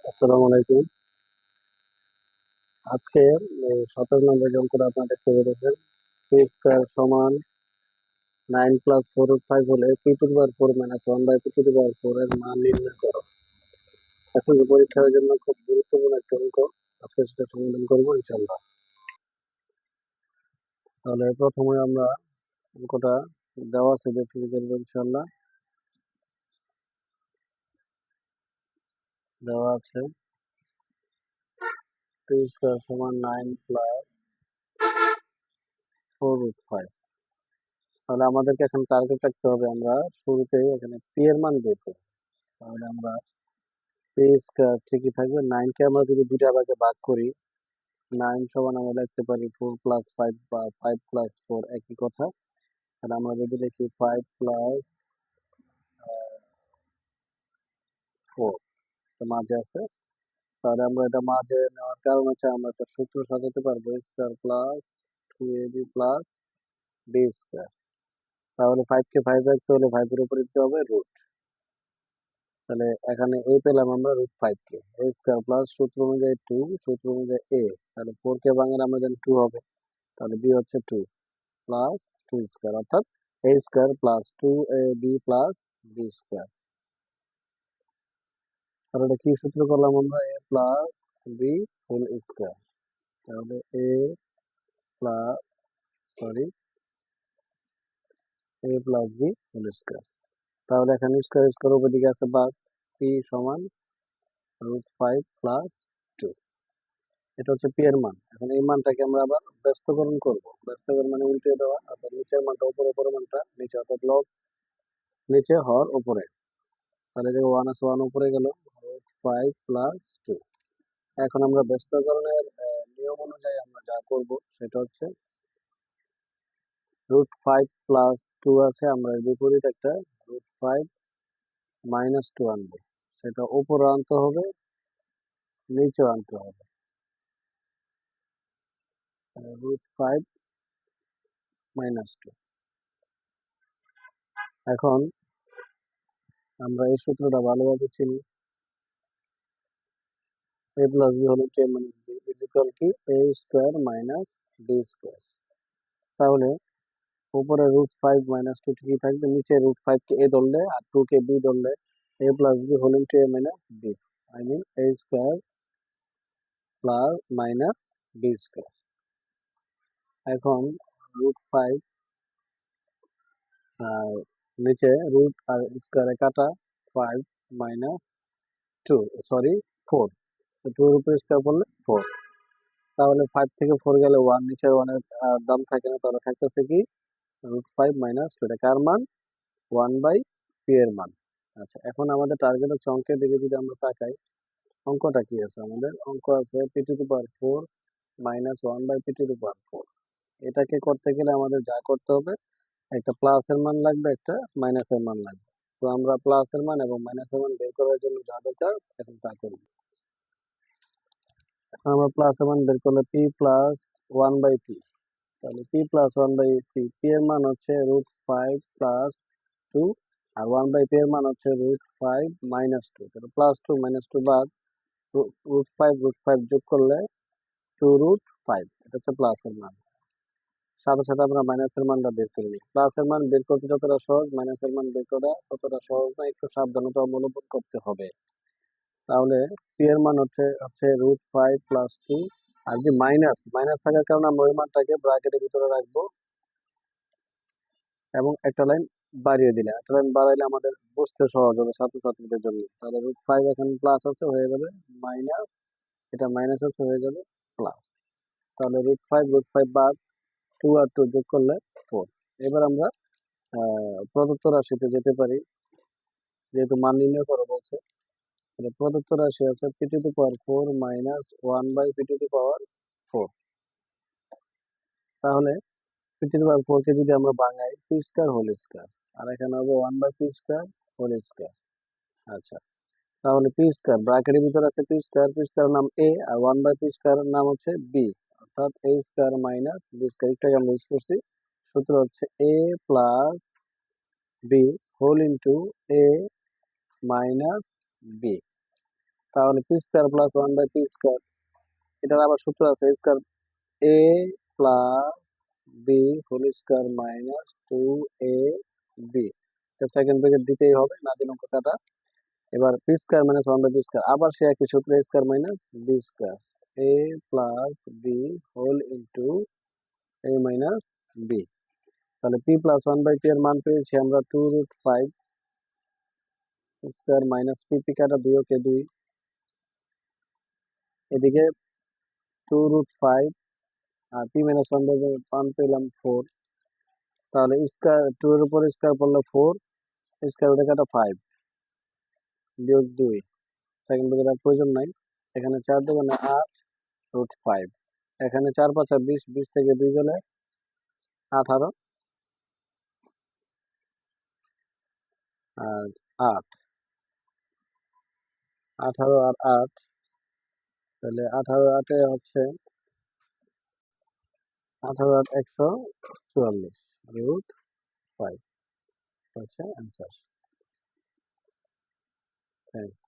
আসসালামু আলাইকুম। আজকে 17 নম্বর যে অঙ্কটা আপনারা দেখতে পেরেছেন, পি স্কয়ার সমান 9 প্লাস 4 রুট 5 হলে P to the power 4 minus 1 by P to the power 4 এর মান নির্ণয় করো। এসএসসি পরীক্ষার জন্য খুব গুরুত্বপূর্ণ একটা অঙ্ক। আজকে সেটা সমাধান করবো ইনশাআল্লাহ। তাহলে প্রথমে আমরা অঙ্কটা দেওয়া আছে দিয়ে শুরু করবো ইনশাআল্লাহ। দেওয়া আছে পি স্কয়ার সমান 9 প্লাস 4 রুট 5। তাহলে আমাদেরকে এখন টার্গেট রাখতে হবে, আমরা শুরুতেই এখানে পি এর মান বের করি। তাহলে আমরা পি স্কয়ার ঠিকই থাকবে। 9 কে আমরা যদি দুইটা ভাগে ভাগ করি, 9 সমান আমরা লিখতে পারি 4 প্লাস 5 বা 5 প্লাস 4 একই কথা। তাহলে আমরা যদি লিখি 5 প্লাস 4 তো মাঝে আছে। তাহলে আমরা এটা মাঝে নেওয়ার কারণ হচ্ছে আমরা একটা সূত্র সাজাতে পারবো, square plus 2ab plus b square. তাহলে 5 কে 5 রাখতে হলে 5 এর উপরে দিতে হবে রুট। তাহলে এখানে a পেলাম আমরা রুট 5 কে, a স্কয়ার প্লাস সূত্র অনুযায়ী 2, সূত্র অনুযায়ী a। তাহলে 4 কে ভাঙলে আমরা জানি 2 হবে, তাহলে b হচ্ছে 2 প্লাস 2 স্কয়ার, অর্থাৎ a square plus 2ab plus b square. তাহলে এটা কি সূত্র করলাম আমরা, a plus b whole square. তাহলে a plus sorry a plus b whole square. তাহলে এখানে স্কয়ার স্কয়ার উপর দিকে আছে বাদ, p সমান রুট 5 প্লাস 2। এটা হচ্ছে পি এর মান। এখন এই মানটাকে আমরা আবার ব্যস্তকরণ করব। ব্যস্তকরণ মানে উল্টে দেওয়া, অর্থাৎ নিচের মানটা উপরে, উপরের মানটা নিচে, অর্থাৎ লব নিচে হর উপরে। তাহলে যে 1 আছে 1 উপরে গেল, রুট 5 প্লাস 2। এখন আমরা ব্যস্তকরণের নিয়ম অনুযায়ী আমরা যা করব সেটা হচ্ছে রুট 5 প্লাস 2 আছে, আমরা এর বিপরীত একটা রুট 5 মাইনাস 2 আনবো। সেটা উপরে আনতে হবে, নিচেও আনতে হবে। Root 5 minus 2। এখন আমরা এই সূত্রটা ভালোভাবে চিনি, a plus b হল 2a minus b is equal to a square minus b square। তাহলে উপরে রুট 5 মাইনাস 2 ঠিকই থাকবে, নিচে রুট 5 কে a ধরলে আর 2 কে b ধরলে a plus b হল into a minus b, I mean a square plus minus b square। এখন রুট 5 আর নিচে রুট আর স্কয়ারে কাটা, 5 মাইনাস 2 সরি 4, তো 2 এর উপরে স্কয়ার করলে 4। তাহলে 5 থেকে 4 গেলে 1, নিচে 1 এর দাম থাকে না, তাহলে থাকতেছে কি রুট 5 মাইনাস 2। এটা কার মান? 1 বাই পি এর মান। আচ্ছা, এখন আমাদের টার্গেট হচ্ছে অঙ্কের দিকে যদি আমরা তাকাই, অঙ্কটা কি আছে আমাদের? অঙ্ক আছে P to the power 4 minus 1 by P to the power 4। এটাকে করতে গেলে আমাদের যা করতে হবে, একটা প্লাসের মান লাগবে, একটা মাইনাসের মান লাগবে। তো আমরা প্লাসের মান এবং মাইনাসের মান বের করার জন্য যা দরকার এখন তা করব। এখন আমরা প্লাসের মান বের করলে পি প্লাস 1 বাই পি। তাহলে p plus 1 by p, p এর মান হচ্ছে রুট 5 প্লাস 2, আর 1 বাই পি এর মান হচ্ছে রুট 5 মাইনাস 2। তাহলে প্লাস 2 মাইনাস 2 বাদ, রুট 5 যোগ করলে 2 রুট 5, এটা হচ্ছে প্লাসের মান। সাথে সাথে আমরা মাইনাসের মানটা বের করে নিই। প্লাসের মান বের করতে যতটা সহজ, মাইনাসের মান বের করা ততটা সহজ না, একটু সাবধানতা অবলম্বন করতে হবে। তাহলে পি এর মান হচ্ছে হচ্ছে রুট 5 প্লাস 2, আর যে মাইনাস মাইনাস থাকার কারণে আমরা ওই মানটাকে ব্র্যাকেটের ভিতরে রাখবো এবং একটা লাইন বাড়িয়ে দিলে, একটা লাইন বাড়াইলে আমাদের বুঝতে সহজ হবে ছাত্রছাত্রীদের জন্য। তাহলে রুট 5 এখানে প্লাস আছে, হয়ে যাবে মাইনাস, এটা মাইনাস আছে হয়ে যাবে প্লাস। তাহলে রুট 5 বাদ, 2 আর 2 যোগ করলে 4। এবার আমরা প্রদত্ত রাশিতে যেতে পারি, যেহেতু মান নির্ণয় করো বলছে। তাহলে প্রদত্ত রাশি আছে P to the power 4 minus 1 by P to the power 4। তাহলে পি টু দি পাওয়ার 4 কে যদি আমরা ভাঙাই, পি স্কয়ার হোল স্কয়ার, আর এখানে হবে 1 by P square whole square. আচ্ছা, তাহলে পি স্কয়ার ব্র্যাকেটের ভিতরে আছে পি স্কয়ার, পি স্কয়ার নাম এ, আর 1 বাই পি স্কয়ার নাম হচ্ছে বি, অর্থাৎ A square minus B square. একটু আমরা ইউজ করছি, সূত্র হচ্ছে A plus B whole into A minus B. তাহলে P square plus one by P square, এটার আবার সূত্র আছে square A plus B whole square minus two A B, second bracket দিতেই হবে, না দিলে অঙ্ক কাটা। এবার P square minus one by P square, আবার সে একই সূত্র a square minus b square, A plus B whole into A minus B. তাহলে p plus one by p এর মান পেয়েছি আমরা 2√5 স্কোয়ার মাইনাস পি, পি কাটা 2 ওকে 2, এদিকে 2√5 আর পি মাইনাস ওয়ান বাই মান পেলাম 4। তাহলে স্কোয়ার 2 এর উপর স্কোয়ার করলে 4, স্কোয়ার রুটে কাটা 5 বিয়োগ 2, সেকেন্ড ব্র্যাকেট আর প্রয়োজন নাই। এখানে 4 দোকানে 8√5, এখানে 4 5 20, 20 থেকে 2 গেলে 18 আর 8, 18 আর 8, তাহলে 18 8 হচ্ছে 18 8 144√5 হচ্ছে অ্যান্সার। থ্যাংকস।